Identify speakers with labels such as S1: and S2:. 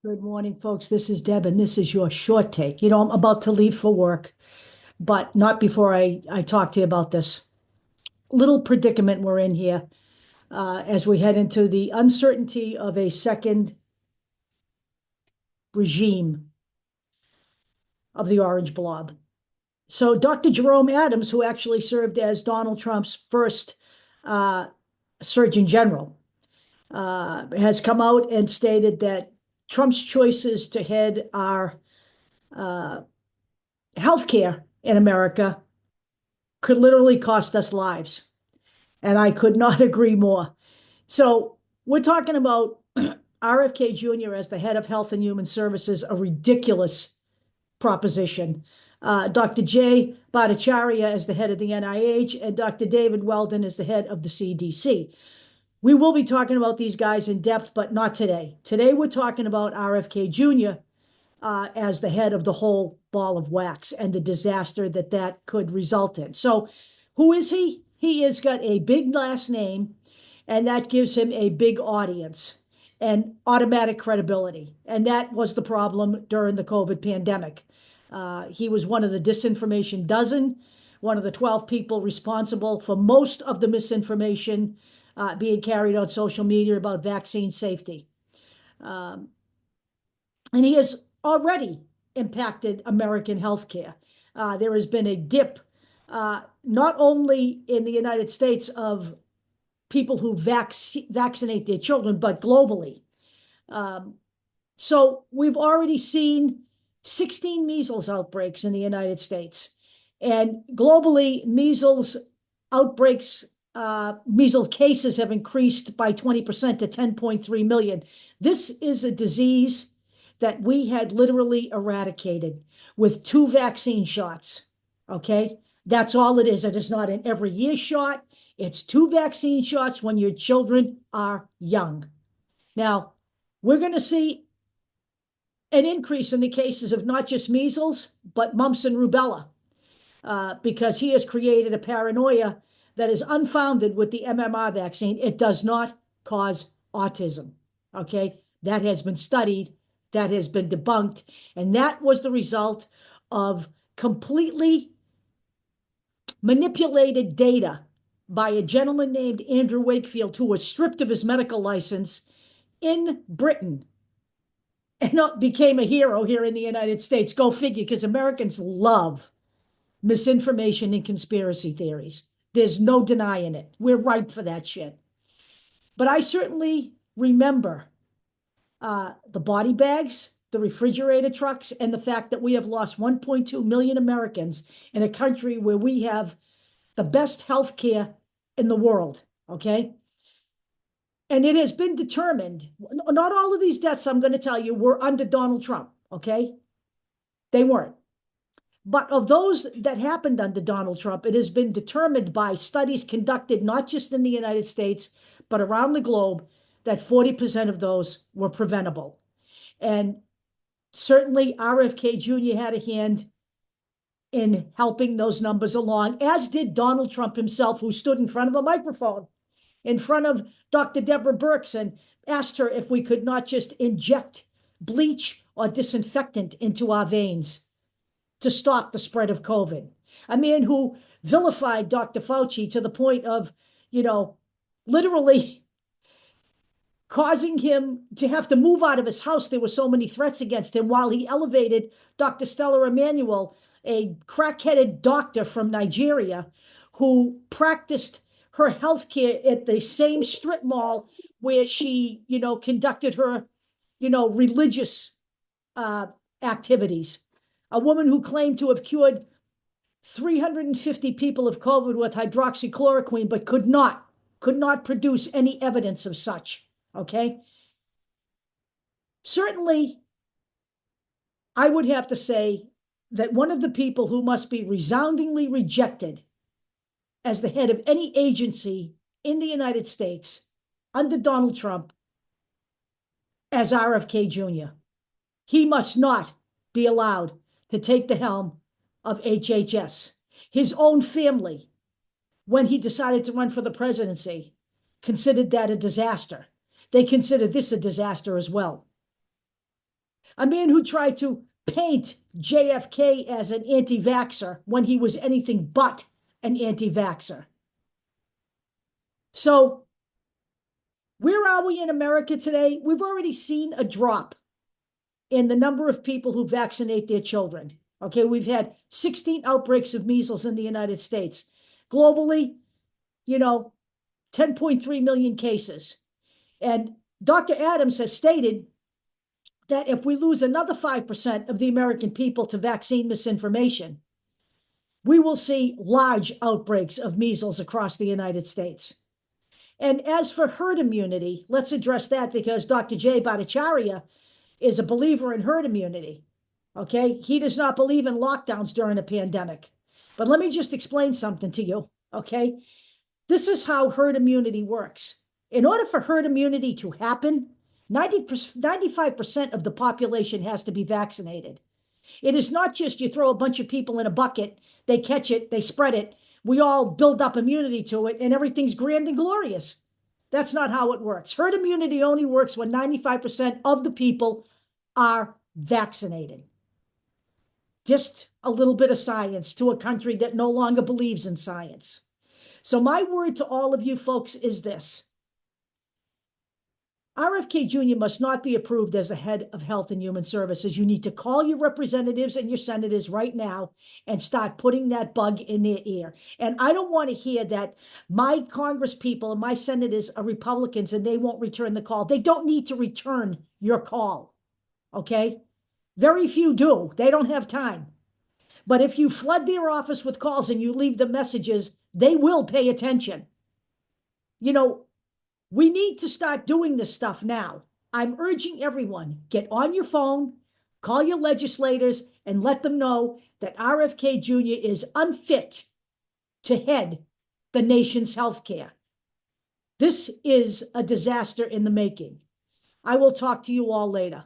S1: Good morning, folks. This is Deb, and this is your short take. I'm about to leave for work, but not before I talk to you about this little predicament we're in here as we head into the uncertainty of a second regime of the Orange Blob. So, Dr. Jerome Adams, who actually served as Donald Trump's first uh, Surgeon General, has come out and stated that Trump's choices to head our uh, healthcare in America could literally cost us lives. And I could not agree more. So we're talking about RFK Jr. as the head of Health and Human Services, a ridiculous proposition. Dr. Jay Bhattacharya as the head of the NIH, and Dr. David Weldon as the head of the CDC. We will be talking about these guys in depth, but not today. Today, we're talking about RFK Jr. As the head of the whole ball of wax and the disaster that that could result in. So, who is he? He has got a big last name, and that gives him a big audience and automatic credibility. And that was the problem during the COVID pandemic. He was one of the disinformation dozen, one of the 12 people responsible for most of the misinformation being carried on social media about vaccine safety. And he has already impacted American healthcare. There has been a dip, not only in the United States, of people who vaccinate their children, but globally. So we've already seen 16 measles outbreaks in the United States. And globally, measles outbreaks, measles cases have increased by 20% to 10.3 million. This is a disease that we had literally eradicated with 2 vaccine shots. Okay, that's all it is. It is not an every year shot. It's 2 vaccine shots when your children are young. Now, we're going to see an increase in the cases of not just measles, but mumps and rubella, because he has created a paranoia that is unfounded with the MMR vaccine. It does not cause autism. Okay, that has been studied. That has been debunked. And that was the result of completely manipulated data by a gentleman named Andrew Wakefield, who was stripped of his medical license in Britain and became a hero here in the United States. Go figure, because Americans love misinformation and conspiracy theories. There's no denying it. We're ripe for that shit. But I certainly remember the body bags, the refrigerator trucks, and the fact that we have lost 1.2 million Americans in a country where we have the best health care in the world, okay? And it has been determined, not all of these deaths, I'm going to tell you, were under Donald Trump, okay? They weren't. But of those that happened under Donald Trump, it has been determined by studies conducted not just in the United States, but around the globe, that 40% of those were preventable. And certainly RFK Jr. had a hand in helping those numbers along, as did Donald Trump himself, who stood in front of a microphone in front of Dr. Deborah Birx and asked her if we could not just inject bleach or disinfectant into our veins to stop the spread of COVID. A man who vilified Dr. Fauci to the point of, literally causing him to have to move out of his house. There were so many threats against him, while he elevated Dr. Stella Emanuel, a crack-headed doctor from Nigeria who practiced her health care at the same strip mall where she, conducted her, religious activities. A woman who claimed to have cured 350 people of COVID with hydroxychloroquine, but could not produce any evidence of such. Okay. Certainly, I would have to say that one of the people who must be resoundingly rejected as the head of any agency in the United States under Donald Trump as RFK Jr. He must not be allowed to take the helm of HHS. His own family, when he decided to run for the presidency, considered that a disaster. They consider this a disaster as well. a man who tried to paint JFK as an anti-vaxxer when he was anything but an anti-vaxxer. So where are we in America today? We've already seen a drop in the number of people who vaccinate their children. Okay, we've had 16 outbreaks of measles in the United States. Globally, 10.3 million cases. And Dr. Adams has stated that if we lose another 5% of the American people to vaccine misinformation, we will see large outbreaks of measles across the United States. And as for herd immunity, let's address that because Dr. Jay Bhattacharya is a believer in herd immunity. Okay, he does not believe in lockdowns during a pandemic. But let me just explain something to you. Okay, this is how herd immunity works. In order for herd immunity to happen, 95% of the population has to be vaccinated. It is not just you throw a bunch of people in a bucket, they catch it, they spread it, we all build up immunity to it, and everything's grand and glorious. That's not how it works. Herd immunity only works when 95% of the people are vaccinated. Just a little bit of science to a country that no longer believes in science. So my word to all of you folks is this. RFK Jr. must not be approved as the head of Health and Human Services. You need to call your representatives and your senators right now and start putting that bug in their ear. And I don't want to hear that my Congress people and my senators are Republicans and they won't return the call. They don't need to return your call, okay? Very few do. They don't have time. But if you flood their office with calls and you leave them messages, they will pay attention. We need to start doing this stuff now. I'm urging everyone, get on your phone, call your legislators, and let them know that RFK Jr. is unfit to head the nation's healthcare. This is a disaster in the making. I will talk to you all later.